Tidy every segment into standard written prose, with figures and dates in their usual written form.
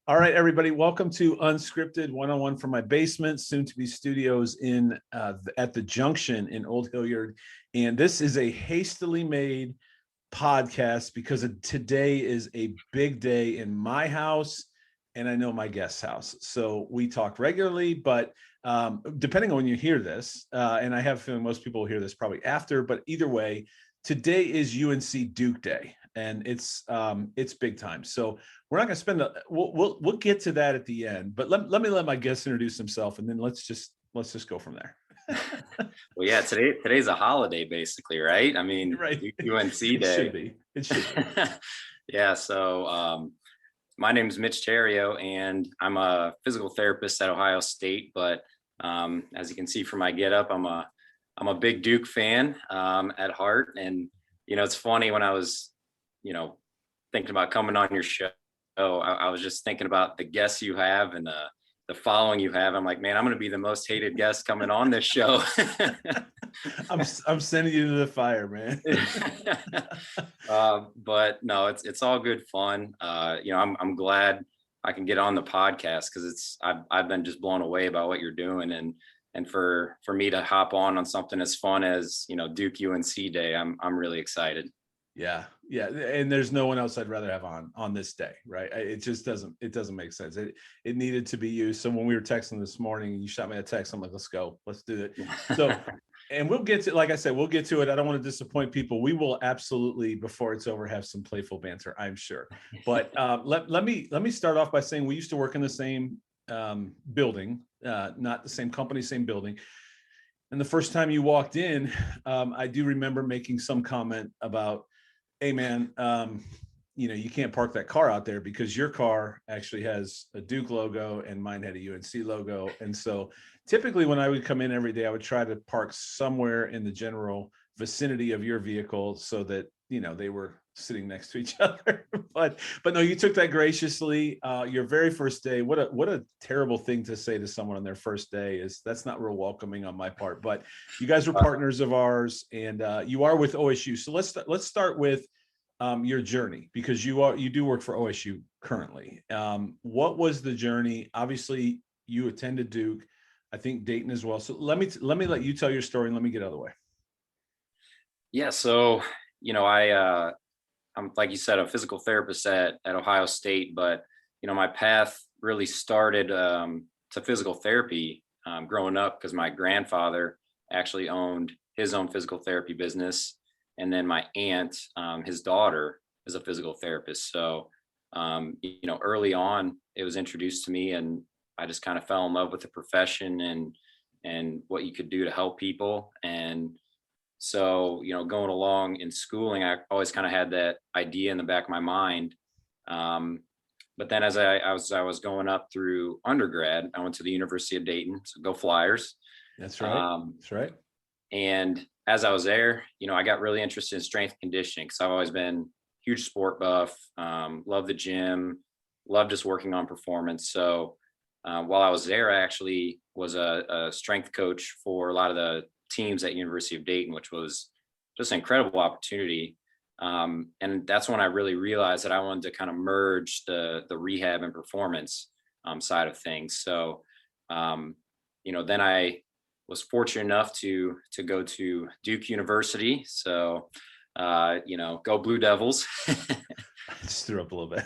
All right, everybody, welcome to Unscripted, one-on-one from my basement, soon to be studios in at the Junction in Old Hilliard. And this is a hastily made podcast because today is a big day in my house and I know my guest's house. So we talk regularly, but depending on when you hear this, and I have a feeling most people will hear this probably after, but either way, today is UNC Duke Day. And it's big time. So we're not going to spend we'll get to that at the end. But let me let my guest introduce himself, and then let's just go from there. Well, yeah, today's a holiday, basically, right? I mean, right. UNC Day. It should be. Yeah. So my name is Mitch Therriault, and I'm a physical therapist at Ohio State. But as you can see from my getup, I'm a big Duke fan at heart. And it's funny, when I was thinking about coming on your show, I was just thinking about the guests you have and the following you have. I'm like, man, I'm going to be the most hated guest coming on this show. I'm sending you to the fire, man. But no, it's all good fun. I'm glad I can get on the podcast because I've been just blown away about what you're doing, and for me to hop on something as fun as Duke UNC Day, I'm really excited. Yeah. And there's no one else I'd rather have on this day, right? It just doesn't make sense. It needed to be you. So when we were texting this morning, you shot me a text. I'm like, let's go, let's do it. So, and we'll get to, like I said, we'll get to it. I don't want to disappoint people. We will absolutely, before it's over, have some playful banter, I'm sure. But let me start off by saying we used to work in the same building, not the same company, same building. And the first time you walked in, I do remember making some comment about, hey man, you can't park that car out there because your car actually has a Duke logo and mine had a UNC logo. And so typically when I would come in every day, I would try to park somewhere in the general vicinity of your vehicle so that, they were sitting next to each other. but no, you took that graciously. Your very first day, what a terrible thing to say to someone on their first day is that's not real welcoming on my part, but you guys were partners of ours and you are with OSU. So let's start with your journey, because you do work for OSU currently. What was the journey? Obviously you attended Duke, I think Dayton as well. So let me let you tell your story and let me get out of the way. Yeah. So, I'm, like you said, a physical therapist at Ohio State, but, my path really started to physical therapy growing up because my grandfather actually owned his own physical therapy business. And then my aunt, his daughter, is a physical therapist. So, early on, it was introduced to me, and I just kind of fell in love with the profession and what you could do to help people. And so, going along in schooling, I always kind of had that idea in the back of my mind. But then as I was going up through undergrad, I went to the University of Dayton. So go Flyers. That's right. That's right. And as I was there, I got really interested in strength and conditioning because I've always been huge sport buff, love the gym, love just working on performance. So while I was there, I actually was a strength coach for a lot of the teams at University of Dayton, which was just an incredible opportunity. And that's when I really realized that I wanted to kind of merge the rehab and performance side of things. So, then I was fortunate enough to go to Duke University. So, go Blue Devils. I just threw up a little bit.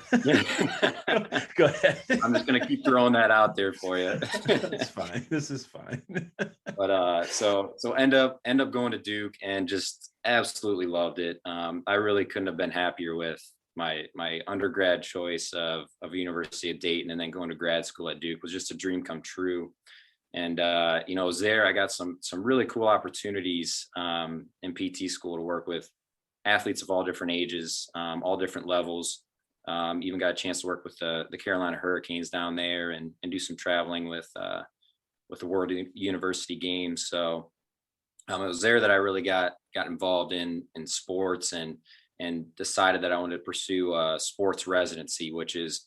Go ahead. I'm just going to keep throwing that out there for you. It's fine. This is fine. But so end up going to Duke and just absolutely loved it. I really couldn't have been happier with my undergrad choice of University of Dayton, and then going to grad school at Duke was just a dream come true. And I was there. I got some really cool opportunities in PT school to work with athletes of all different ages, all different levels. Even got a chance to work with the Carolina Hurricanes down there and do some traveling with the World University Games. So it was there that I really got involved in sports and decided that I wanted to pursue a sports residency, which is,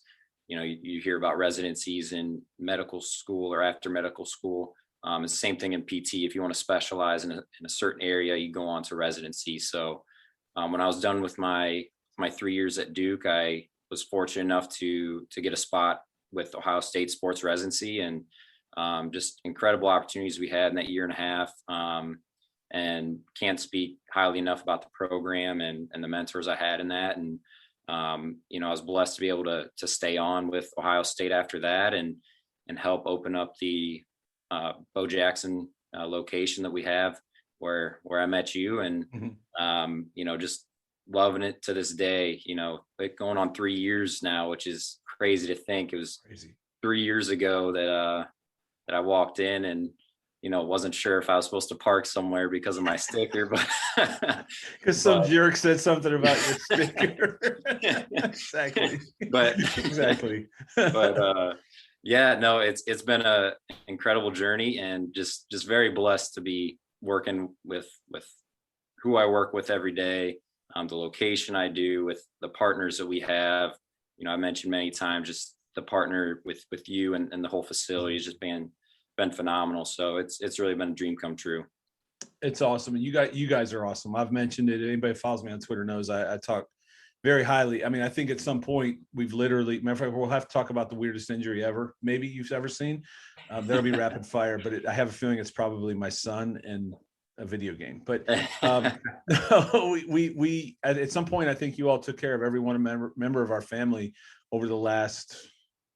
you hear about residencies in medical school or after medical school. It's the same thing in PT. If you want to specialize in a certain area, you go on to residency. So when I was done with my 3 years at Duke, I was fortunate enough to get a spot with Ohio State sports residency, and just incredible opportunities we had in that year and a half. And can't speak highly enough about the program and the mentors I had in that. And I was blessed to be able to stay on with Ohio State after that, and help open up the Bo Jackson location that we have where I met you, and just loving it to this day. Like going on 3 years now, which is crazy to think. It was crazy 3 years ago that I walked in, and wasn't sure if I was supposed to park somewhere because of my sticker, but because some jerk said something about your sticker. Exactly. But exactly. But yeah, no, it's been a incredible journey, and just very blessed to be working with who I work with every day, the location I do, with the partners that we have. I mentioned many times, just the partner with you and the whole facility has just been phenomenal. So it's really been a dream come true. It's awesome. And you guys are awesome. I've mentioned it. Anybody who follows me on Twitter knows I talk very highly. I mean, I think at some point we've literally, matter of fact, we'll have to talk about the weirdest injury ever, maybe you've ever seen. That'll be rapid fire, but I have a feeling it's probably my son and a video game. But we at some point, I think you all took care of every one member of our family over the last,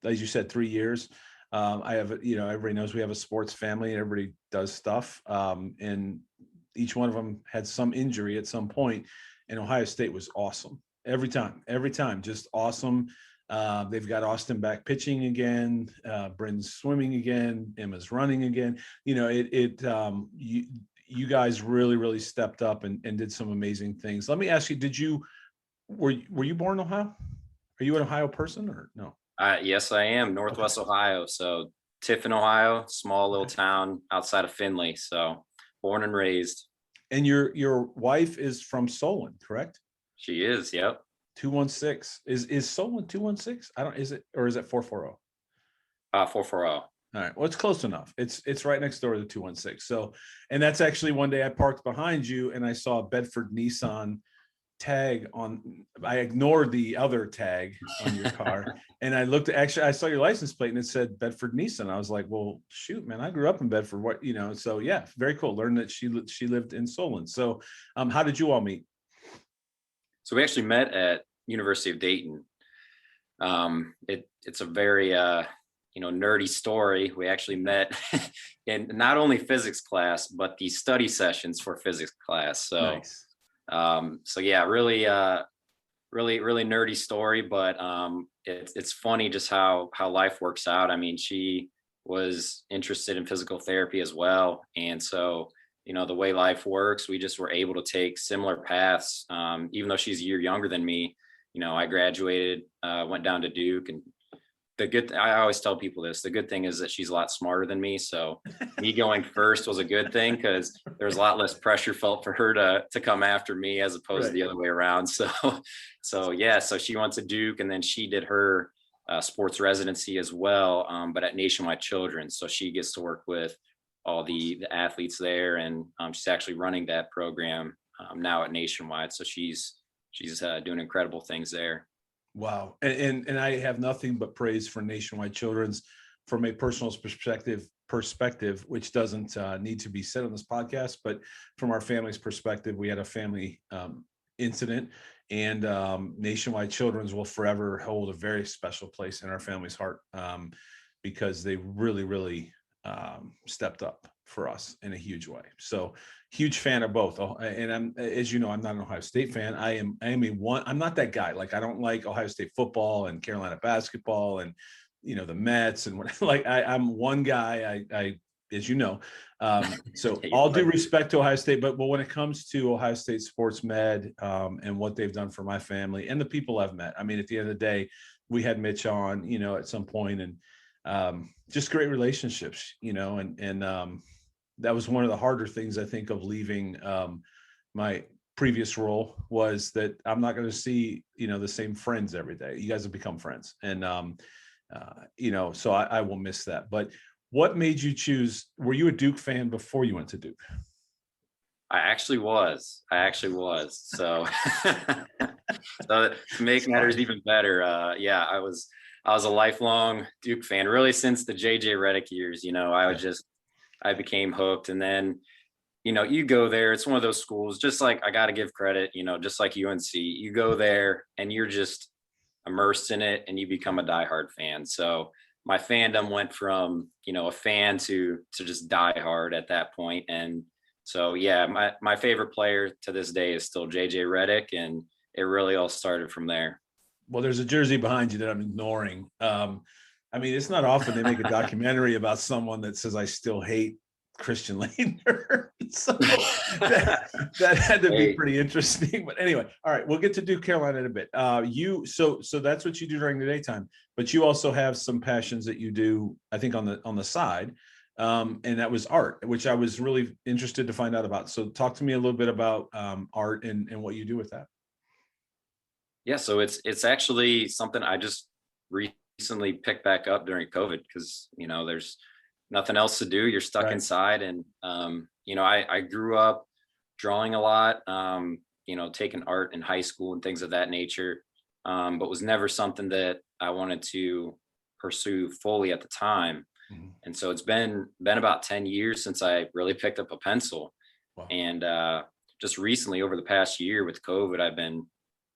as you said, 3 years. I have, everybody knows we have a sports family and everybody does stuff. And each one of them had some injury at some point, and Ohio State was awesome. Every time, just awesome. They've got Austin back pitching again, Bryn's swimming again, Emma's running again. You guys really stepped up and did some amazing things. Let me ask you, were you born in Ohio? Are you an Ohio person or no? Yes, I am. Northwest Ohio. So Tiffin, Ohio, small little town outside of Findlay. So born and raised. And your wife is from Solon, correct? She is. Yep. 216 is Solon 216? Is it 440? 440. All right. Well, it's close enough. It's right next door to the 216. So, and that's actually one day I parked behind you and I saw a Bedford Nissan tag on. I ignored the other tag on your car and I looked. Actually, I saw your license plate and it said Bedford Nissan. I was like, well, shoot, man, I grew up in Bedford. What, So yeah, very cool. Learned that she lived in Solon. So, how did you all meet? So we actually met at University of Dayton. It's a very nerdy story. We actually met in not only physics class, but the study sessions for physics class. So, nice. So yeah, really nerdy story, but it's funny just how life works out. I mean, she was interested in physical therapy as well, and so the way life works, we just were able to take similar paths. Even though she's a year younger than me, I graduated, went down to Duke, and I always tell people this, the good thing is that she's a lot smarter than me. So me going first was a good thing because there's a lot less pressure felt for her to come after me as opposed to the other way around. So yeah, so she went to Duke and then she did her sports residency as well, but at Nationwide Children's. So she gets to work with all the athletes there, and she's actually running that program now at Nationwide. So she's doing incredible things there. Wow. And I have nothing but praise for Nationwide Children's from a personal perspective, which doesn't need to be said on this podcast, but from our family's perspective, we had a family incident, and Nationwide Children's will forever hold a very special place in our family's heart because they really stepped up for us in a huge way. So huge fan of both. And I'm, as you know, I'm not an Ohio State fan. I'm not that guy. Like, I don't like Ohio State football and Carolina basketball and, the Mets and what, I'm one guy, I as you know, so all due respect to Ohio State, but when it comes to Ohio State sports med and what they've done for my family and the people I've met, I mean, at the end of the day, we had Mitch on, at some point, and just great relationships, and that was one of the harder things, I think, of leaving my previous role, was that I'm not going to see, the same friends every day. You guys have become friends. And, so I will miss that. But what made you choose? Were you a Duke fan before you went to Duke? I actually was. So, so to make matters even better, yeah, I was a lifelong Duke fan, really since the JJ Redick years. Yeah. I became hooked, and then you go there. It's one of those schools. Just like I got to give credit, just like UNC, you go there and you're just immersed in it, and you become a diehard fan. So my fandom went from a fan to just diehard at that point, and so yeah, my favorite player to this day is still JJ Redick, and it really all started from there. Well, there's a jersey behind you that I'm ignoring. I mean, it's not often they make a documentary about someone that says I still hate Christian Laettner. So that had to be pretty interesting. But anyway, all right, we'll get to Duke Carolina in a bit. So that's what you do during the daytime, but you also have some passions that you do, I think, on the side. And that was art, which I was really interested to find out about. So talk to me a little bit about art and what you do with that. Yeah, so it's actually something I just recently picked back up during COVID because there's nothing else to do. You're stuck Right. inside, and I grew up drawing a lot, taking art in high school and things of that nature, but was never something that I wanted to pursue fully at the time. Mhm. And so it's been about 10 years since I really picked up a pencil, Wow. and just recently over the past year with COVID, I've been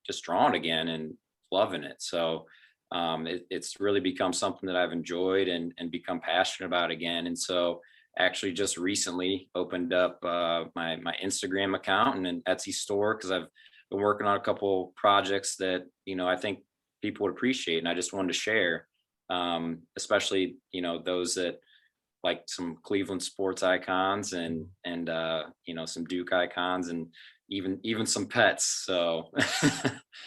just drawing again and loving it. So it's really become something that I've enjoyed and become passionate about again. And so actually just recently opened up my Instagram account and an Etsy store because I've been working on a couple projects that I think people would appreciate, and I just wanted to share, especially those that like some Cleveland sports icons and some Duke icons and even some pets. So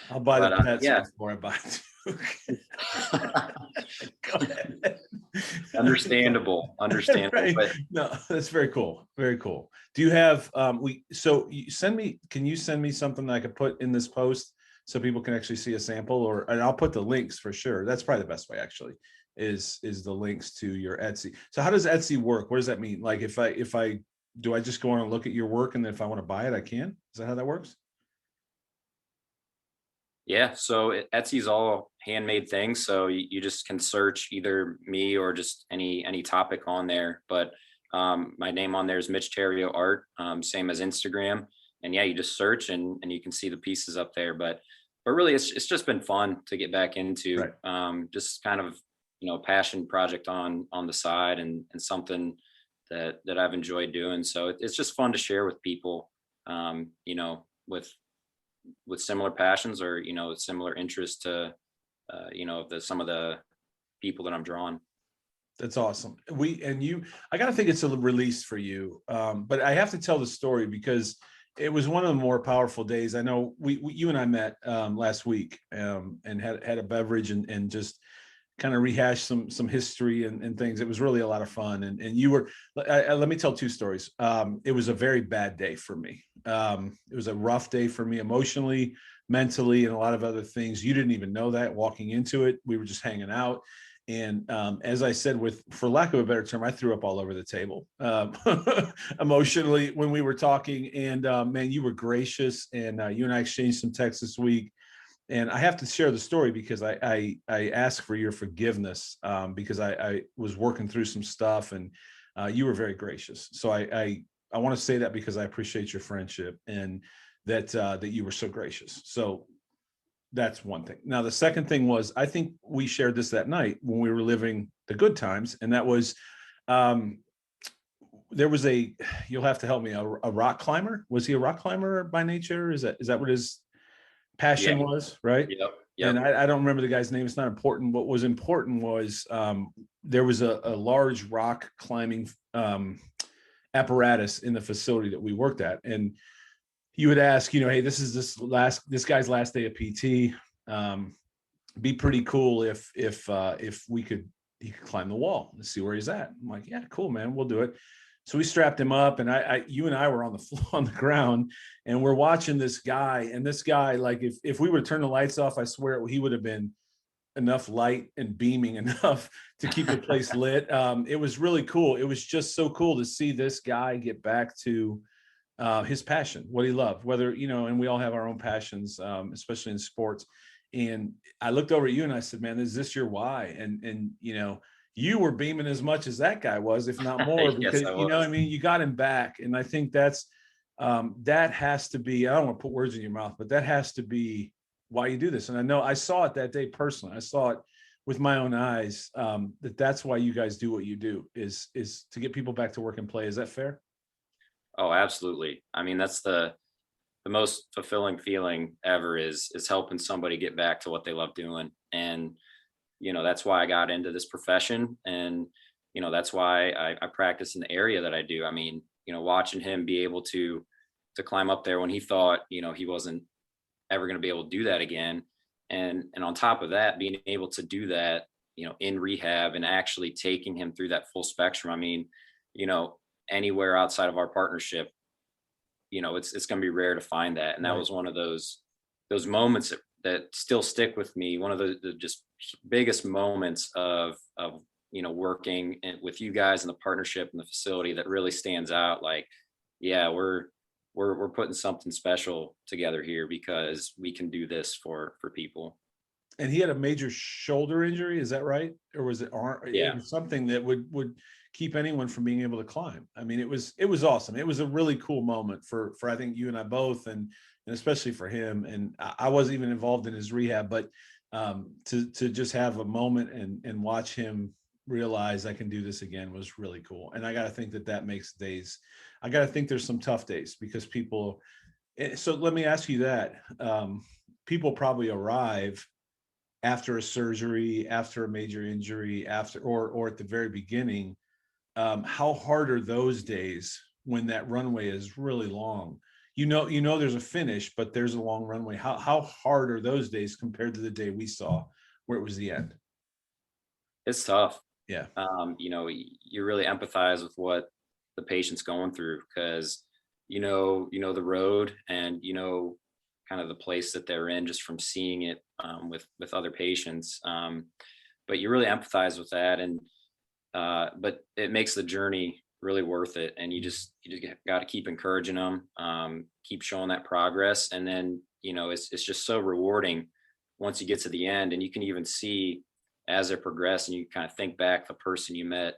I'll buy the pets yeah. before I buy Duke. Go ahead. Understandable. Right. But No, that's very cool. Very cool. Do you have can you send me something that I could put in this post so people can actually see a sample, and I'll put the links for sure. That's probably the best way actually is the links to your Etsy. So how does Etsy work? What does that mean? Like if I do I just go on and look at your work, and then if I want to buy it, I can? Is that how that works? yeah, so Etsy's all handmade things. So you just can search either me or just any topic on there. But my name on there is Mitch Therriault Art, same as Instagram. And yeah, you just search and you can see the pieces up there. But really, it's just been fun to get back into. Right. Just kind of passion project on the side, and something that I've enjoyed doing. So it's just fun to share with people. With similar passions or similar interests to some of the people that I'm drawing. That's awesome. I gotta think it's a release for you. But I have to tell the story because it was one of the more powerful days. I know you and I met last week and had a beverage and just kind of rehash some history and things. It was really a lot of fun. And you were, let me tell two stories. It was a very bad day for me. It was a rough day for me emotionally, mentally, and a lot of other things. You didn't even know that walking into it. We were just hanging out. And as I said, for lack of a better term, I threw up all over the table emotionally when we were talking. And man, you were gracious, and you and I exchanged some texts this week. And I have to share the story because I asked for your forgiveness because I was working through some stuff, and you were very gracious. So I want to say that because I appreciate your friendship and that you were so gracious. So that's one thing. Now, the second thing was, I think we shared this that night when we were living the good times, and that was there was you'll have to help me, a rock climber. Was he a rock climber by nature? Is that what his passion was, right? Yep. And I don't remember the guy's name. It's not important. What was important was there was a large rock climbing apparatus in the facility that we worked at. And you would ask, hey, this guy's last day of PT. Be pretty cool if he could climb the wall and see where he's at. I'm like, yeah, cool, man, we'll do it. So we strapped him up, and you and I were on the floor, on the ground, and we're watching this guy. And this guy, like, if we were to turn the lights off, I swear he would have been enough light and beaming enough to keep the place lit. It was really cool. It was just so cool to see this guy get back to his passion, what he loved, whether, and we all have our own passions, especially in sports. And I looked over at you and I said, man, is this your why? And you were beaming as much as that guy was, if not more, Yes, because, I was. you got him back. And I think that's, that has to be, I don't want to put words in your mouth, but that has to be why you do this. And I know I saw it that day personally. I saw it with my own eyes, that's why you guys do what you do, is to get people back to work and play. Is that fair? Oh, absolutely. I mean, that's the most fulfilling feeling ever is helping somebody get back to what they love doing. And, that's why I got into this profession. And, that's why I practice in the area that I do. I mean, watching him be able to climb up there when he thought, he wasn't ever going to be able to do that again. And on top of that, being able to do that, in rehab and actually taking him through that full spectrum. I mean, anywhere outside of our partnership, it's going to be rare to find that. And that was one of those moments that still stick with me. One of the just biggest moments of working with you guys in the partnership and the facility that really stands out. Like, yeah, we're putting something special together here because we can do this for people. And he had a major shoulder injury, is that right? Or was it arm? Yeah. It was something that would keep anyone from being able to climb. I mean, it was awesome. It was a really cool moment for I think you and I both, and especially for him. And I wasn't even involved in his rehab, but to just have a moment and watch him realize I can do this again was really cool. And I got to think that makes days. I got to think there's some tough days because people. So let me ask you that. People probably arrive after a surgery, after a major injury, or at the very beginning. How hard are those days when that runway is really long? There's a finish, but there's a long runway. How hard are those days compared to the day we saw where it was the end? It's tough. Yeah. You really empathize with what the patient's going through because the road and kind of the place that they're in just from seeing it with other patients. But you really empathize with that, and but it makes the journey really worth it. And you just got to keep encouraging them, keep showing that progress, and then it's just so rewarding once you get to the end, and you can even see as they progress, and you kind of think back the person you met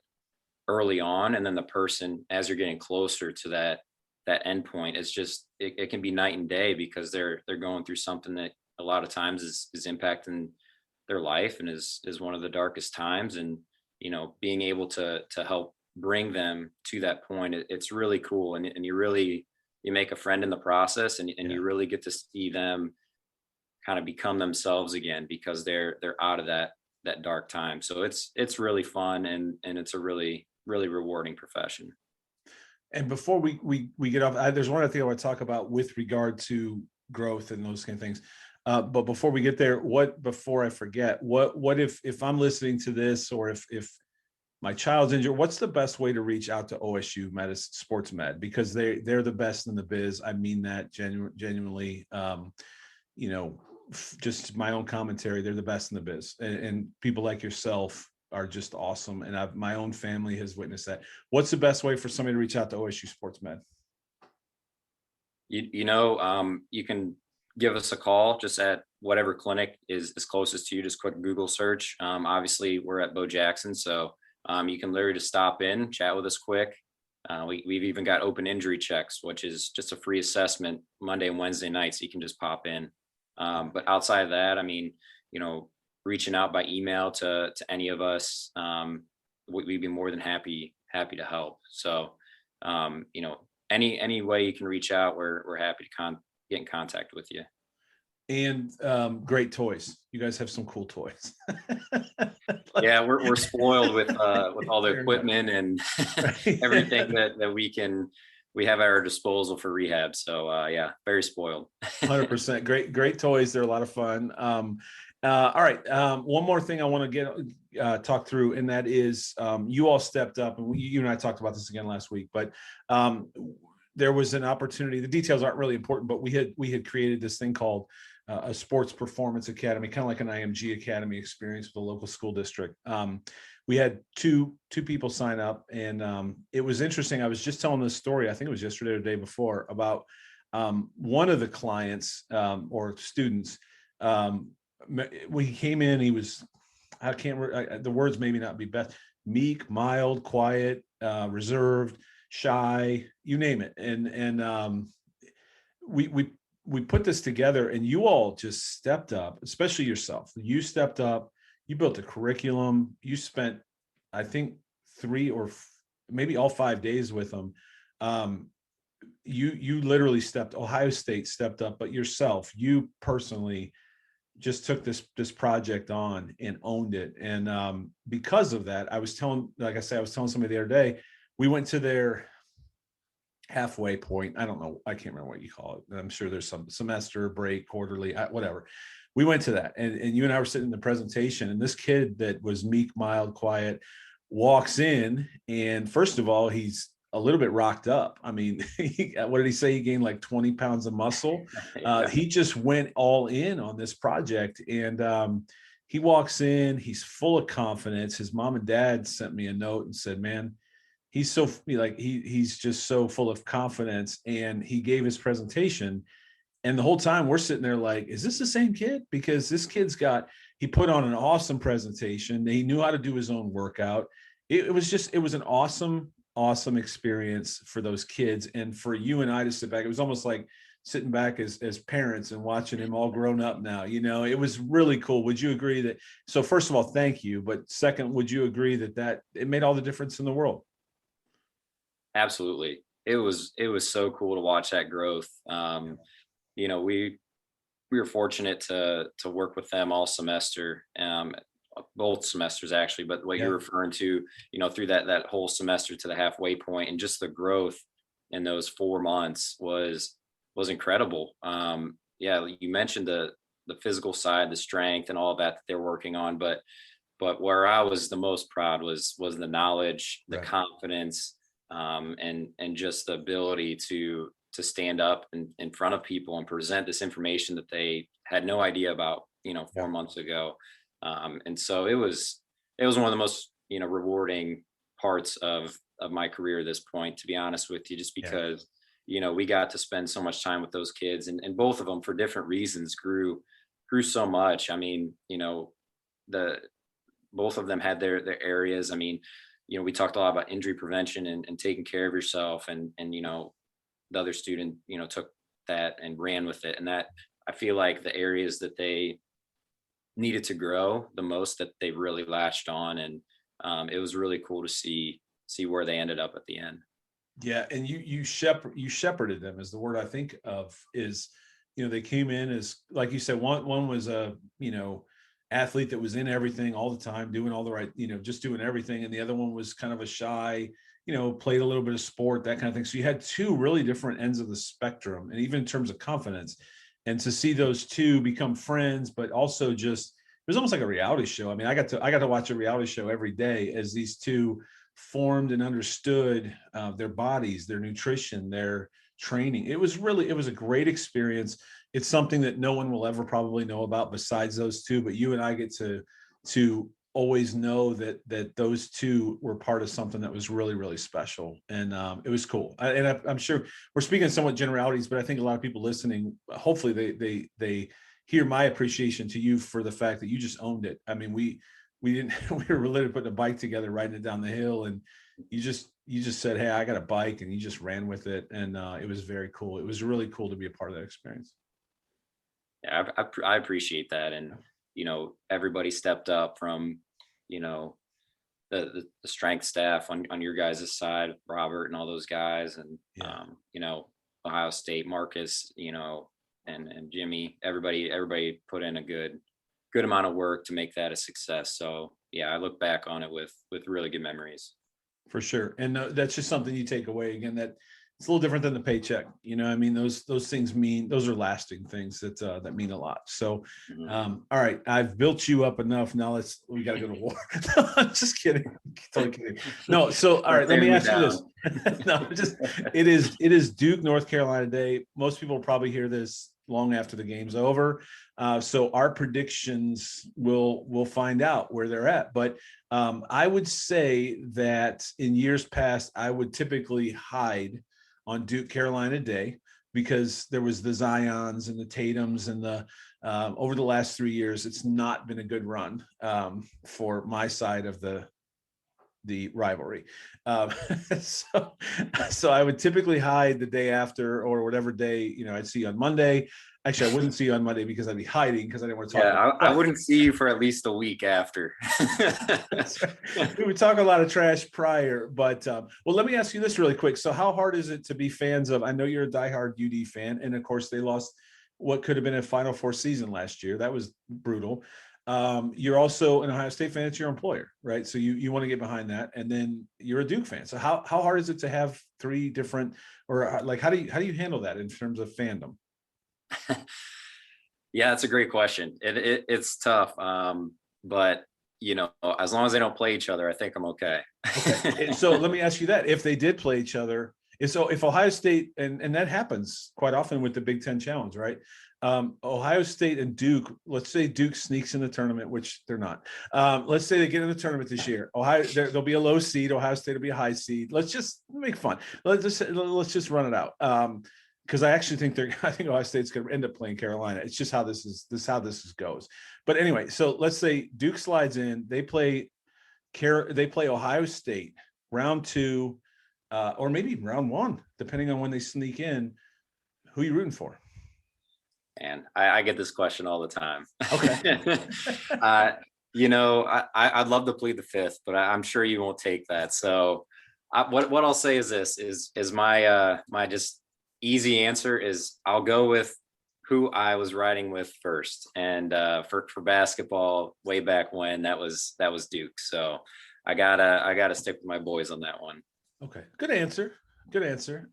early on, and then the person as you're getting closer to that end point. It's just it can be night and day because they're going through something that a lot of times is impacting their life and is one of the darkest times. And being able to help bring them to that point, it's really cool. And you make a friend in the process, and you really get to see them kind of become themselves again because they're out of that dark time. So it's really fun, and it's a really, really rewarding profession. And before we get off, there's one other thing I want to talk about with regard to growth and those kind of things. But before we get there, before I forget, what if I'm listening to this, or if my child's injured, what's the best way to reach out to OSU Sports Med? Because they're the best in the biz. I mean that genuinely. Just my own commentary, they're the best in the biz, and people like yourself are just awesome. And my own family has witnessed that. What's the best way for somebody to reach out to OSU Sports Med? You can give us a call just at whatever clinic is closest to you. Just quick Google search. Obviously we're at Bo Jackson. So you can literally just stop in, chat with us quick. We've even got open injury checks, which is just a free assessment Monday and Wednesday nights. So you can just pop in. But outside of that, I mean, reaching out by email to any of us, we'd be more than happy to help. So, any way you can reach out, we're happy to get in contact with you. And great toys. You guys have some cool toys. Yeah, we're spoiled with all the equipment and everything that we have at our disposal for rehab. So yeah, very spoiled. 100%. Great toys. They're a lot of fun. All right. One more thing I want to talk through, and that is you all stepped up, and you and I talked about this again last week, but there was an opportunity. The details aren't really important, but we had created this thing called a sports performance academy, kind of like an IMG academy experience with a local school district. We had two people sign up, and it was interesting. I was just telling this story, I think it was yesterday or the day before, about one of the clients or students. When he came in, he was, I can't, the words maybe not be best, meek, mild, quiet, reserved, shy, you name it. And we put this together, and you all just stepped up, especially yourself. You stepped up, you built a curriculum. You spent, I think, 3 or maybe all 5 days with them. You literally Ohio State stepped up, but yourself, you personally just took this project on and owned it. And because of that, I was telling somebody the other day, we went to their halfway point. I don't know, I can't remember what you call it. I'm sure there's some semester break, quarterly, whatever. We went to that, and you and I were sitting in the presentation, and this kid that was meek, mild, quiet walks in, and first of all, he's a little bit rocked up. I mean, what did he say? He gained like 20 pounds of muscle. He just went all in on this project, and he walks in, he's full of confidence. His mom and dad sent me a note and said, man, he's so he's just so full of confidence. And he gave his presentation, and the whole time we're sitting there like, is this the same kid? Because this kid's he put on an awesome presentation. He knew how to do his own workout. It was an awesome experience for those kids, and for you and I to sit back. It was almost like sitting back as parents and watching him all grown up now. It was really cool. Would you agree that? So first of all, thank you. But second, would you agree that it made all the difference in the world? Absolutely. It was so cool to watch that growth. We were fortunate to work with them all semester, both semesters actually, but what you're referring to, through that whole semester to the halfway point, and just the growth in those 4 months was incredible. You mentioned the physical side, the strength and all of that they're working on, but where I was the most proud was the knowledge, the confidence, and just the ability to stand up in front of people and present this information that they had no idea about, 4 months ago. And so it was one of the most, rewarding parts of my career at this point, to be honest with you, just because, we got to spend so much time with those kids, and both of them for different reasons grew so much. I mean, both of them had their areas. I mean, we talked a lot about injury prevention and taking care of yourself, and the other student, took that and ran with it. And that, I feel like the areas that they needed to grow the most, that they really latched on. And it was really cool to see where they ended up at the end. Yeah. And you shepherded them, is the word I think of, is, they came in as, like you said, one was a, athlete that was in everything all the time, doing all the right, just doing everything. And the other one was kind of a shy, played a little bit of sport, that kind of thing. So you had two really different ends of the spectrum, and even in terms of confidence. And to see those two become friends, but also just, it was almost like a reality show. I mean, I got to watch a reality show every day as these two formed and understood their bodies, their nutrition, their training. It was a great experience. It's something that no one will ever probably know about besides those two, but you and I get to always know that those two were part of something that was really, really special. And it was cool. I'm sure we're speaking somewhat generalities, but I think a lot of people listening, hopefully they hear my appreciation to you for the fact that you just owned it. I mean, we were literally putting a bike together, riding it down the hill, and you just said, hey, I got a bike, and you just ran with it. And it was very cool. It was really cool to be a part of that experience. Yeah, I appreciate that. And, everybody stepped up from, the strength staff on your guys' side, Robert and all those guys. And, Ohio State, Marcus, and Jimmy, everybody put in a good amount of work to make that a success. So yeah, I look back on it with really good memories. For sure. And that's just something you take away, again, that it's a little different than the paycheck. I mean, those things those are lasting things that mean a lot. So, all right, I've built you up enough. Now we got to go to war. I'm just kidding. Totally kidding. No. So, all right, let me ask you this. No, it is Duke, North Carolina Day. Most people will probably hear this long after the game's over. So our predictions we'll find out where they're at. But I would say that in years past, I would typically hide on Duke Carolina Day because there was the Zions and the Tatums and the over the last 3 years, it's not been a good run for my side of the rivalry. So I would typically hide the day after or whatever day, I'd see you on Monday. Actually, I wouldn't see you on Monday because I'd be hiding because I didn't want to talk. Yeah, I wouldn't see you for at least a week after. We would talk a lot of trash prior, but well, let me ask you this really quick. So how hard is it to be fans of, I know you're a diehard UD fan, and of course they lost what could have been a Final Four season last year. That was brutal. You're also an Ohio State fan. It's your employer, right? So you want to get behind that, and then you're a Duke fan. So how hard is it to have three different, or like how do you handle that in terms of fandom? Yeah, that's a great question. It's tough, but as long as they don't play each other, I think I'm okay. Okay. So let me ask you that: if they did play each other, if Ohio State, and that happens quite often with the Big Ten Challenge, right? Ohio State and Duke, let's say Duke sneaks in the tournament, which they're not. Let's say they get in the tournament this year. There'll be a low seed. Ohio State will be a high seed. Let's just make fun. Let's just run it out. Because I actually think I think Ohio State's going to end up playing Carolina. It's just how this goes. But anyway, so let's say Duke slides in. They play Ohio State round 2, or maybe round 1, depending on when they sneak in. Who are you rooting for? And I get this question all the time. Okay. I'd love to plead the fifth, but I'm sure you won't take that. So what I'll say is this is my just easy answer is I'll go with who I was riding with first. And for basketball way back when, that was Duke. So I gotta stick with my boys on that one. Okay. Good answer.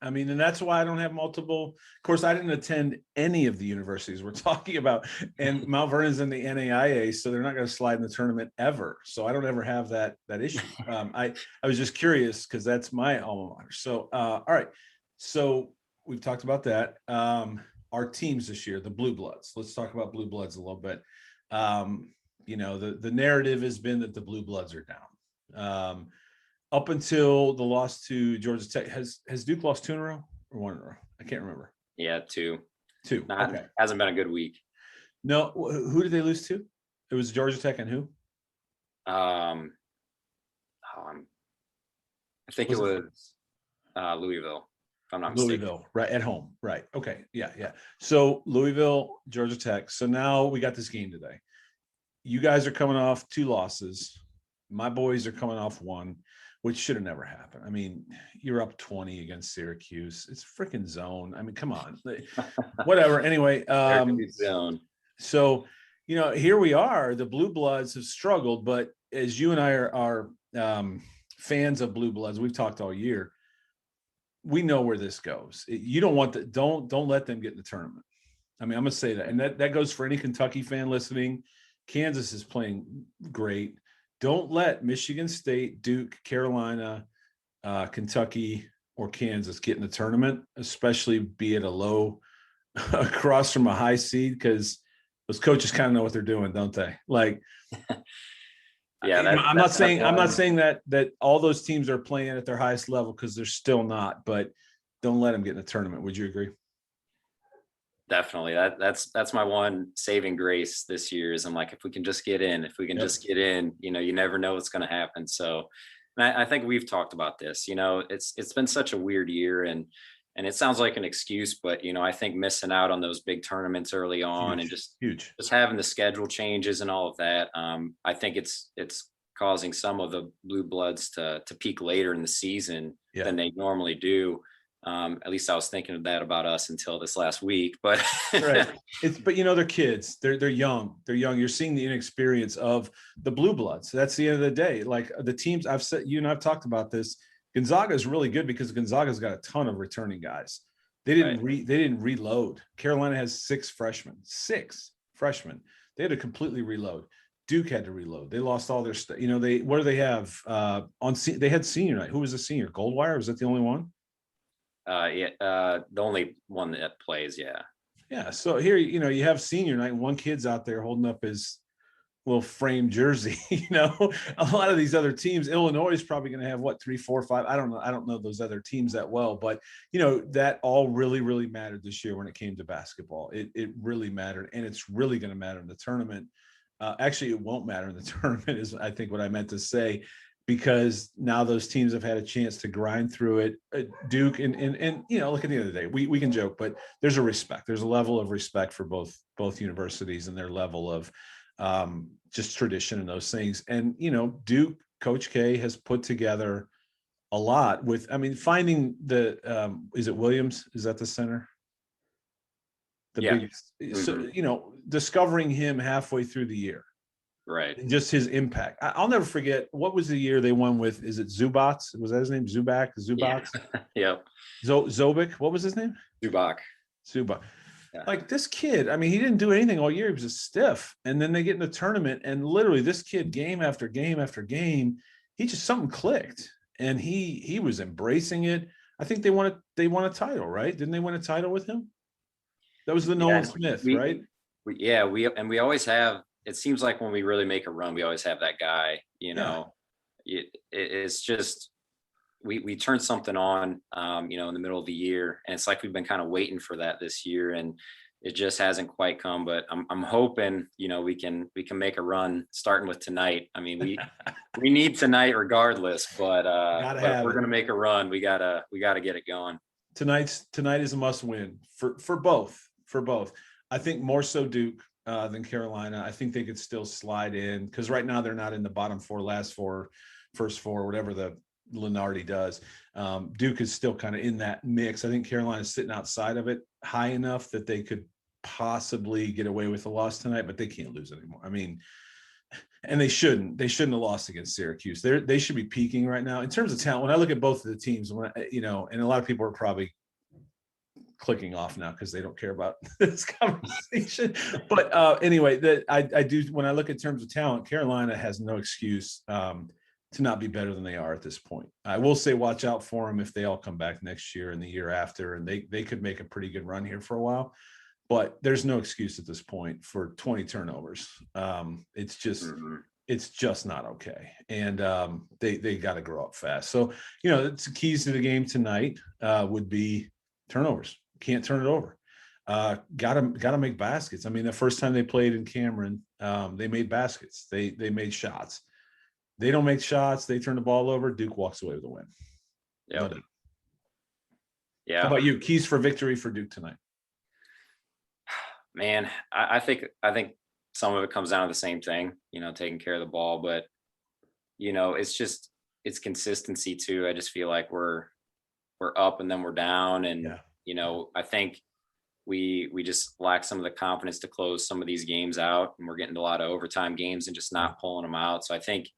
I mean, and that's why I don't have multiple. Of course, I didn't attend any of the universities we're talking about, and Mount Vernon's in the NAIA, so they're not going to slide in the tournament ever. So I don't ever have that issue. I was just curious because that's my alma mater. So all right. So we've talked about that. Our teams this year, the Blue Bloods. Let's talk about Blue Bloods a little bit. The narrative has been that the Blue Bloods are down. Up until the loss to Georgia Tech, has Duke lost 2 in a row or 1 in a row? I can't remember. Yeah, 2. Okay. Hasn't been a good week. No, who did they lose to? It was Georgia Tech and who? I think it was Louisville, if I'm not mistaken. Louisville, right, at home. Right. Okay. Yeah. So Louisville, Georgia Tech. So now we got this game today. You guys are coming off 2 losses. My boys are coming off 1. Which should have never happened. I mean, you're up 20 against Syracuse. It's freaking zone. I mean, come on. Whatever. Anyway, zone. So, here we are. The Blue Bloods have struggled, but as you and I are fans of Blue Bloods, we've talked all year. We know where this goes. You don't want don't let them get in the tournament. I mean, I'm going to say that. And that goes for any Kentucky fan listening. Kansas is playing great. Don't let Michigan State, Duke, Carolina, Kentucky, or Kansas get in the tournament, especially be it a low across from a high seed, because those coaches kind of know what they're doing, don't they? Like, yeah, I'm not saying that all those teams are playing at their highest level, because they're still not. But don't let them get in the tournament. Would you agree? Definitely. That's my one saving grace this year is I'm like, if we can just get in, you never know what's going to happen. So I think we've talked about this, it's been such a weird year and it sounds like an excuse, but I think missing out on those big tournaments early on and just having the schedule changes and all of that. I think it's causing some of the Blue Bloods to peak later in the season than they normally do. At least I was thinking of that about us until this last week, but right. But they're kids. They're young. You're seeing the inexperience of the Blue Bloods. That's the end of the day. Like the teams I've said, you and I've talked about this. Gonzaga is really good because Gonzaga's got a ton of returning guys. They didn't reload. Carolina has 6 freshmen. They had to completely reload. Duke had to reload. They lost all their stuff. What do they have they had senior night. Who was the senior? Goldwire? Was that the only one? The only one that plays. Yeah. So here, you have senior night and one kid's out there holding up his little frame jersey. A lot of these other teams, Illinois is probably going to have what, 3, 4, 5. I don't know. I don't know those other teams that well, but that all really, really mattered this year when it came to basketball. It really mattered, and it's really going to matter in the tournament. Actually, it won't matter in the tournament is I think what I meant to say, because now those teams have had a chance to grind through it. Duke and look, at the end of the day, we can joke, but there's a respect. There's a level of respect for both universities and their level of just tradition and those things. And Duke, Coach K has put together a lot with, finding the is it Williams? Is that the center? Biggest, so discovering him halfway through the year, right? And just his impact. I'll never forget, what was the year they won with? Is it Zubats? Was that his name? Zubats? Yeah. Zobik. What was his name? Zubac. Yeah. Like this kid, he didn't do anything all year. He was just stiff. And then they get in the tournament, and literally this kid, game after game after game, he just, something clicked, and he was embracing it. I think they won a title, right? Didn't they win a title with him? That was the Nolan Smith, right? We always have. It seems like when we really make a run, we always have that guy. It's just we turn something on, in the middle of the year, and it's like we've been kind of waiting for that this year, and it just hasn't quite come. But I'm hoping, we can make a run starting with tonight. We need tonight regardless, but if we're gonna make a run, we gotta get it going. Tonight is a must win for both. I think more so Duke than Carolina. I think they could still slide in, because right now they're not in the bottom 4, last 4, first 4, whatever the Lenardi does. Duke is still kind of in that mix. I think Carolina's sitting outside of it high enough that they could possibly get away with a loss tonight, but they can't lose anymore. And they shouldn't have lost against Syracuse. They should be peaking right now in terms of talent. When I look at both of the teams, and a lot of people are probably clicking off now because they don't care about this conversation. But anyway, I do, when I look in terms of talent, Carolina has no excuse to not be better than they are at this point. I will say, watch out for them if they all come back next year and the year after, and they could make a pretty good run here for a while. But there's no excuse at this point for 20 turnovers. It's just not okay. And they got to grow up fast. So, it's the keys to the game tonight would be turnovers. Can't turn it over. Gotta make baskets. The first time they played in Cameron, they made baskets. They made shots. They don't make shots. They turn the ball over. Duke walks away with a win. Yeah. Yeah. How about you? Keys for victory for Duke tonight? Man, I think some of it comes down to the same thing, taking care of the ball, but it's consistency too. I just feel like we're up and then we're down, and I think we just lack some of the confidence to close some of these games out, and we're getting a lot of overtime games and just not pulling them out. So I think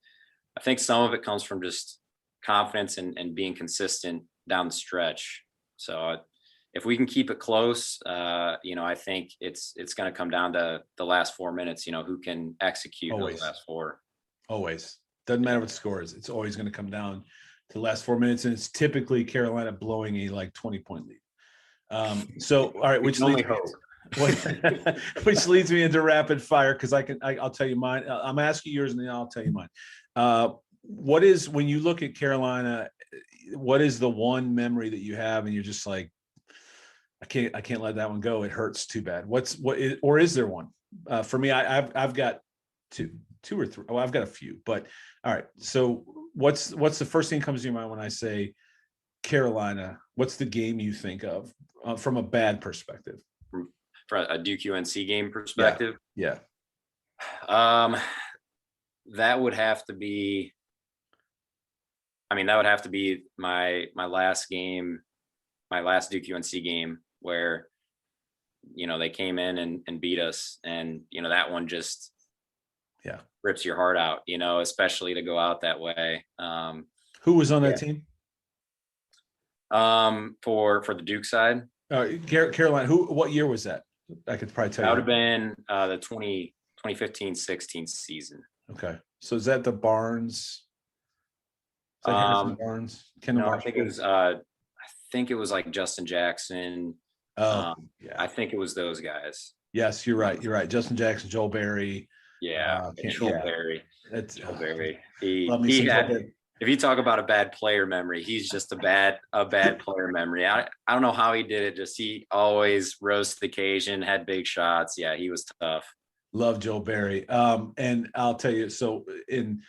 some of it comes from just confidence and being consistent down the stretch. So if we can keep it close, I think it's going to come down to the last 4 minutes, who can execute those last 4. Always. Doesn't matter what the score is. It's always going to come down to the last 4 minutes. And it's typically Carolina blowing a 20-point lead. So, all right, which leads me into rapid fire, because I'll tell you mine. I'm asking yours and then I'll tell you mine. When you look at Carolina, what is the one memory that you have and you're just like, I can't let that one go. It hurts too bad. Or is there one? For me, I've got two or three. Oh, I've got a few, but all right. So what's the first thing that comes to your mind when I say Carolina? What's the game you think of from a bad perspective? For a Duke UNC game perspective? Yeah. That would have to be, my last game, my last Duke UNC game, where, they came in and beat us. And, that one just rips your heart out, especially to go out that way. Who was on that team? For the Duke side? Carolina. What year was that? I could probably tell you. That would have been the 2015-16 season. Okay. So is that the Barnes? Is that Harrison Barnes? No, I think it was like Justin Jackson, Yeah. I think it was those guys. Yes, you're right. You're right. Justin Jackson, Joel Berry. Yeah, Joel Berry. That's Joel Berry. love me He some Joel had. Berry. If you talk about a bad player memory, he's just a bad player memory. I don't know how he did it. Just he always rose to the occasion, had big shots. Yeah, he was tough. Love Joel Berry. And I'll tell you, so in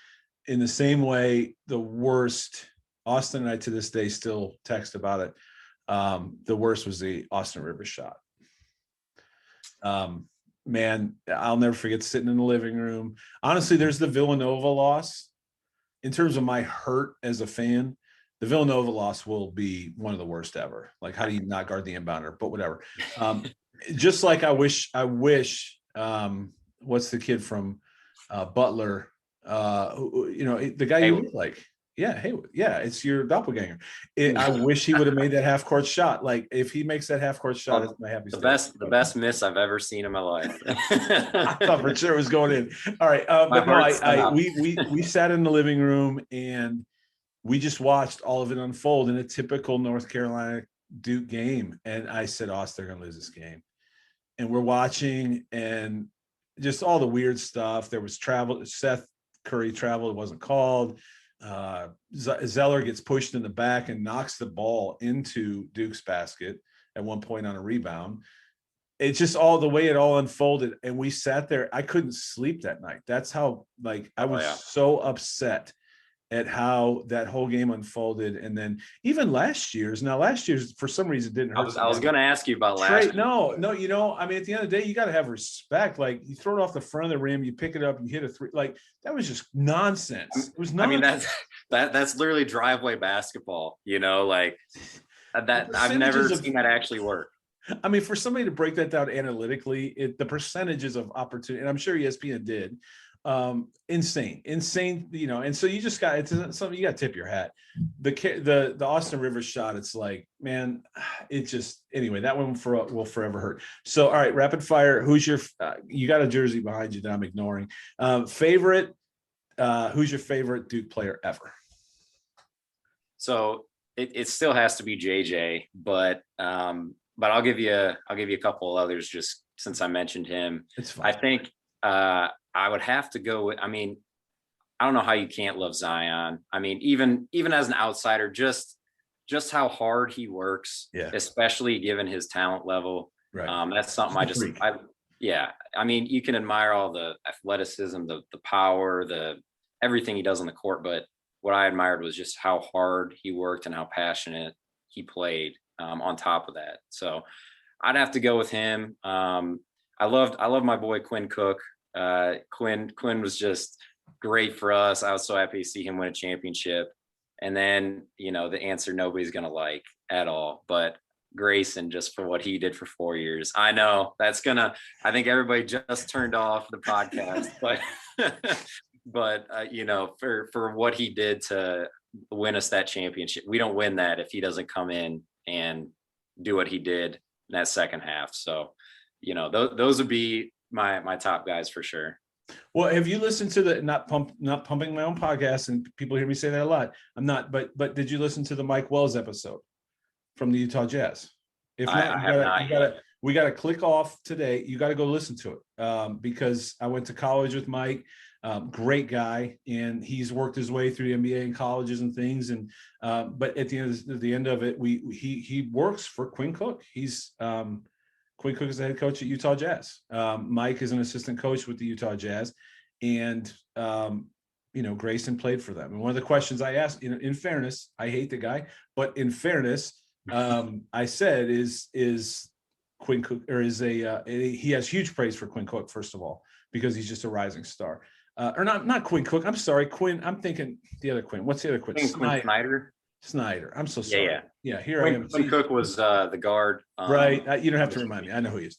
the same way, the worst, Austin and I to this day still text about it. The worst was the Austin Rivers shot. Man, I'll never forget sitting in the living room. Honestly, there's the Villanova loss. In terms of my hurt as a fan, the Villanova loss will be one of the worst ever. Like, how do you not guard the inbounder? But whatever. Just like I wish, what's the kid from Butler? The guy you look like. Yeah, hey, yeah, it's your doppelganger. I wish he would have made that half court shot. Like, if he makes that half court shot, it's my happy. The best miss I've ever seen in my life. I thought for sure it was going in. All right, but no, we sat in the living room and we just watched all of it unfold in a typical North Carolina Duke game. And I said, they're going to lose this game. And we're watching and just all the weird stuff. There was travel. Seth Curry traveled. It wasn't called. Zeller gets pushed in the back and knocks the ball into Duke's basket at one point on a rebound. It's just all the way it all unfolded. And we sat there. I couldn't sleep that night. That's how, I was so upset at how that whole game unfolded. And then even last year's for some reason didn't hurt. I was going to ask you about last year. No, at the end of the day, you got to have respect. Like, you throw it off the front of the rim, you pick it up, you hit a three. Like, that was just nonsense. It was nonsense. I mean, that's literally driveway basketball, like that. I've never seen that actually work. I mean, for somebody to break that down analytically, the percentages of opportunity, and I'm sure ESPN did, insane, and so you just got, it's something you got to tip your hat. The Austin Rivers shot, it's like, man, it just, anyway, that one will forever hurt. So, all right, rapid fire. Who's your, you got a jersey behind you that I'm ignoring. Favorite, who's your favorite Duke player ever? So it still has to be JJ, but I'll give you a couple others just since I mentioned him. It's fine. I think I would have to go with, I mean, I don't know how you can't love Zion. I mean, even as an outsider, just how hard he works, especially given his talent level. Right. That's something I mean, you can admire all the athleticism, the power, everything he does on the court, but what I admired was just how hard he worked and how passionate he played, on top of that. So I'd have to go with him. I love my boy Quinn Cook. Quinn was just great for us. I was so happy to see him win a championship. And then, the answer nobody's going to like at all, but Grayson, just for what he did for 4 years. I know I think everybody just turned off the podcast, but for what he did to win us that championship, we don't win that if he doesn't come in and do what he did in that second half. So, those would be my top guys for sure. Well, have you listened to the not pumping my own podcast? And people hear me say that a lot. I'm not, but did you listen to the Mike Wells episode from the Utah Jazz? If not, we got to click off today. You got to go listen to it, because I went to college with Mike. Great guy, and he's worked his way through the NBA and colleges and things. And but at the end of it, he works for Quinn Cook. Quinn Cook is the head coach at Utah Jazz. Mike is an assistant coach with the Utah Jazz, and Grayson played for them. And one of the questions I asked, in fairness, I hate the guy, but in fairness, I said, is Quinn Cook, or he has huge praise for Quinn Cook, first of all, because he's just a rising star. Or not Quinn Cook. I'm sorry, Quinn. I'm thinking the other Quinn. What's the other Quinn? Snyder. I'm so sorry. Yeah. Here I am. Quinn Cook was the guard. Right. You don't have to remind me. I know who he is.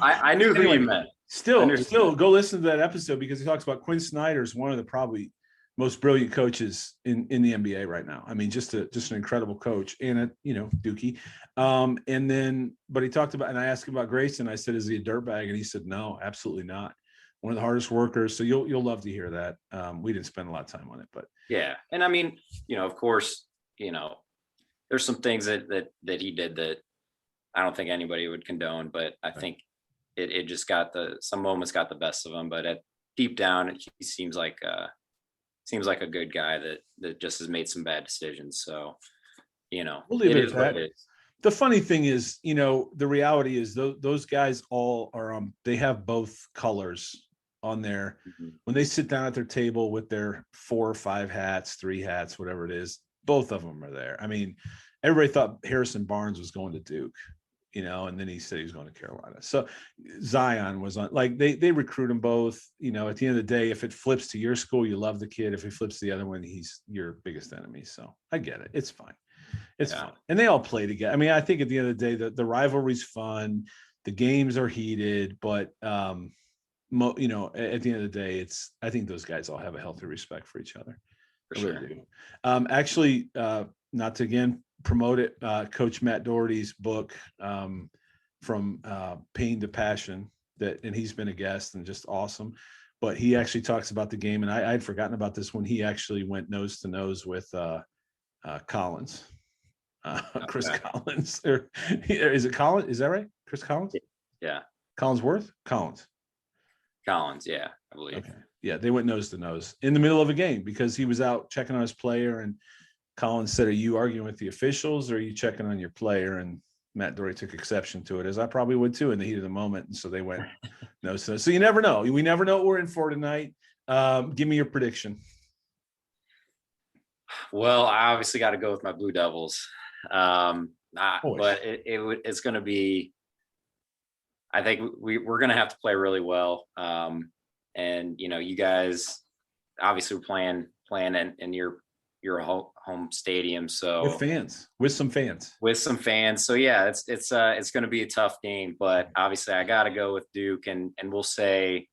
I knew who you meant. Still go listen to that episode, because he talks about Quinn Snyder's one of the probably most brilliant coaches in the NBA right now. I mean, just an incredible coach, and Dookie. But he talked about, and I asked him about Grayson. I said, is he a dirtbag? And he said, no, absolutely not. One of the hardest workers. So you'll love to hear that. We didn't spend a lot of time on it, but yeah. And I mean, of course, there's some things that he did that I don't think anybody would condone, but I think it just some moments got the best of him. But deep down, he seems like a good guy that just has made some bad decisions. So, We'll leave it it is at what that. it is. The funny thing is, the reality is those guys all are, they have both colors on there. Mhm. When they sit down at their table with their 4 or 5 hats, 3 hats, whatever it is, both of them are there. I mean, everybody thought Harrison Barnes was going to Duke, and then he said he was going to Carolina. So Zion was on, like, they recruit them both. At the end of the day, if it flips to your school, you love the kid. If it flips to the other one, he's your biggest enemy. So I get it. It's fine. It's fun. And they all play together. I mean, I think at the end of the day, the rivalry's fun. The games are heated, but at the end of the day, I think those guys all have a healthy respect for each other. For sure. Actually, not to again promote it, Coach Matt Doherty's book, From Pain to Passion, and he's been a guest and just awesome. But he actually talks about the game, and I had forgotten about this when he actually went nose to nose with Collins. Chris Collins, or is it Collins? Is that right? Chris Collins? Yeah. Collinsworth? Collins, yeah, I believe. Okay. Yeah, they went nose to nose in the middle of a game because he was out checking on his player, and Collins said, "Are you arguing with the officials, or are you checking on your player?" And Matt Doherty took exception to it, as I probably would too in the heat of the moment. And so they went nose to nose. So you never know. We never know what we're in for tonight. Give me your prediction. Well, I obviously got to go with my Blue Devils. But it's going to be, I think we're going to have to play really well. And you guys obviously playing in your home stadium, so with some fans. So yeah, it's going to be a tough game, but obviously I got to go with Duke, and we'll say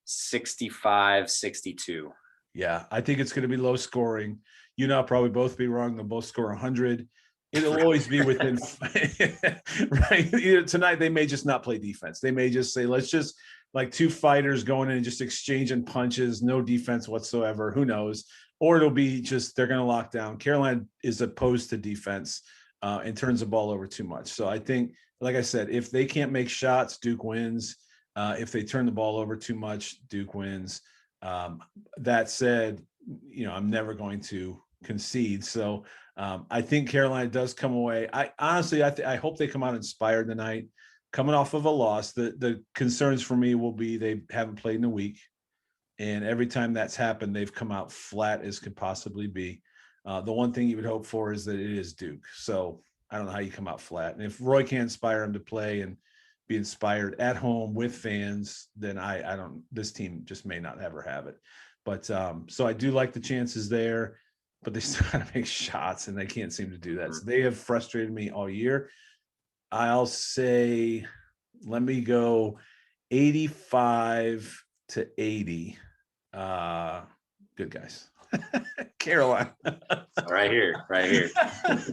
65-62. Yeah, I think it's going to be low scoring. I'll probably both be wrong. They'll both score 100. It'll always be within right. Tonight they may just not play defense. They may just say, let's just, like, 2 fighters going in and just exchanging punches, no defense whatsoever. Who knows? Or it'll be just they're going to lock down. Carolina is opposed to defense and turns the ball over too much. So I think, like I said, if they can't make shots, Duke wins. If they turn the ball over too much, Duke wins. That said, I'm never going to concede. So I think Carolina does come away. I honestly, I hope they come out inspired tonight, coming off of a loss. The concerns for me will be they haven't played in a week. And every time that's happened, they've come out flat as could possibly be. The one thing you would hope for is that it is Duke. So I don't know how you come out flat. And if Roy can't inspire him to play and be inspired at home with fans, then this team just may not ever have it. But so I do like the chances there, but they still got to make shots, and they can't seem to do that. So they have frustrated me all year. I'll say, let me go 85-80. Good guys. Carolina. right here.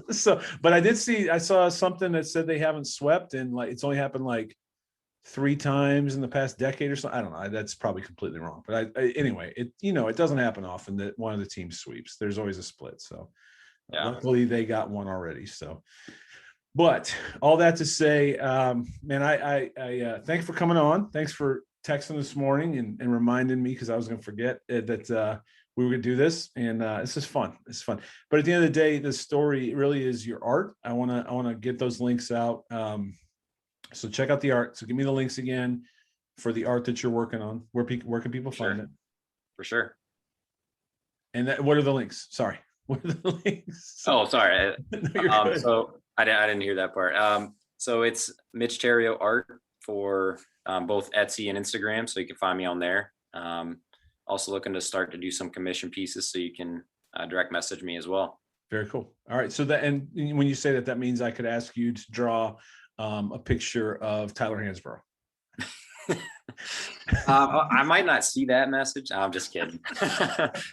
So, but I saw something that said they haven't swept, and like it's only happened like 3 times in the past decade or something. I don't know. That's probably completely wrong. But anyway, it doesn't happen often that one of the teams sweeps. There's always a split. So luckily they got one already. So, but all that to say, man, I thanks for coming on. Thanks for texting this morning and reminding me, because I was going to forget that we were going to do this, and this is fun. It's fun. But at the end of the day, the story really is your art. I want to get those links out. So check out the art. So give me the links again for the art that you're working on. Where can people find it? For sure. And what are the links? Sorry. What are the links? Oh, sorry. No, so I didn't hear that part. So it's Mitch Therriault art for both Etsy and Instagram. So you can find me on there. Also looking to start to do some commission pieces, so you can direct message me as well. Very cool. All right. So and when you say that means I could ask you to draw a picture of Tyler Hansborough. I might not see that message. I'm just kidding.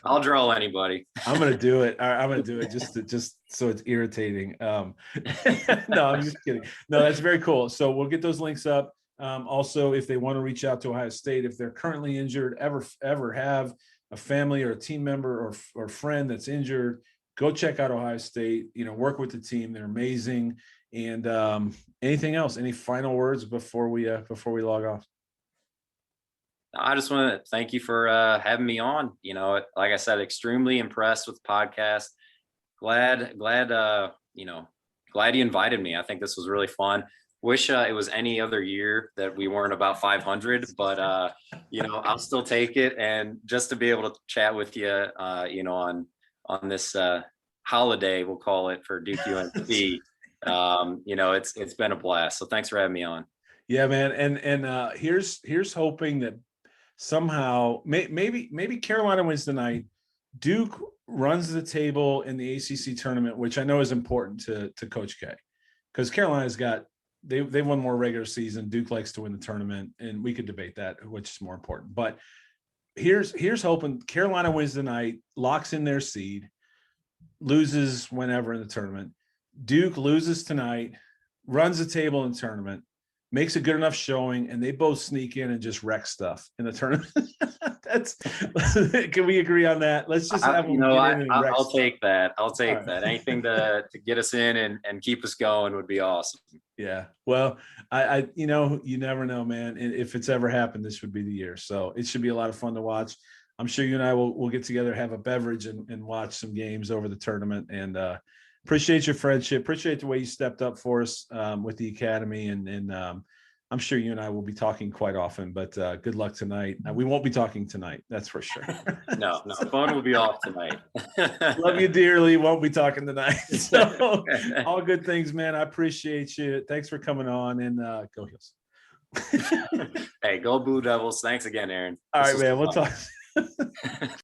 I'll draw anybody. I'm gonna do it. I'm gonna do it just so it's irritating. No, I'm just kidding. No, that's very cool. So we'll get those links up. Also, if they want to reach out to Ohio State, if they're currently injured, ever have a family or a team member or friend that's injured, go check out Ohio State, work with the team. They're amazing. And anything else, any final words before we log off? I just want to thank you for having me on. Like I said, extremely impressed with the podcast. Glad you invited me. I think this was really fun. Wish it was any other year that we weren't about 500, but I'll still take it. And just to be able to chat with you, on this holiday, we'll call it, for Duke UNC, it's been a blast. So thanks for having me on. Yeah, man. And here's hoping that somehow maybe Carolina wins tonight. Duke runs the table in the ACC tournament, which I know is important to Coach K, because Carolina's got they won more regular season. Duke likes to win the tournament, and we could debate that, which is more important. But here's hoping Carolina wins tonight, locks in their seed, loses whenever in the tournament. Duke loses tonight, runs the table in the tournament, makes a good enough showing, and they both sneak in and just wreck stuff in the tournament. Can we agree on that? Let's just have them I'll take that. I'll take that. Anything to get us in and keep us going would be awesome. Yeah. Well, I you never know, man. And if it's ever happened, this would be the year. So it should be a lot of fun to watch. I'm sure you and I will get together, have a beverage, and watch some games over the tournament. And appreciate your friendship. Appreciate the way you stepped up for us with the academy. And I'm sure you and I will be talking quite often, but good luck tonight. We won't be talking tonight. That's for sure. No, phone will be off tonight. Love you dearly. Won't be talking tonight. So all good things, man. I appreciate you. Thanks for coming on, and go Heels. Hey, go Blue Devils. Thanks again, Aaron. All right, man. We'll talk.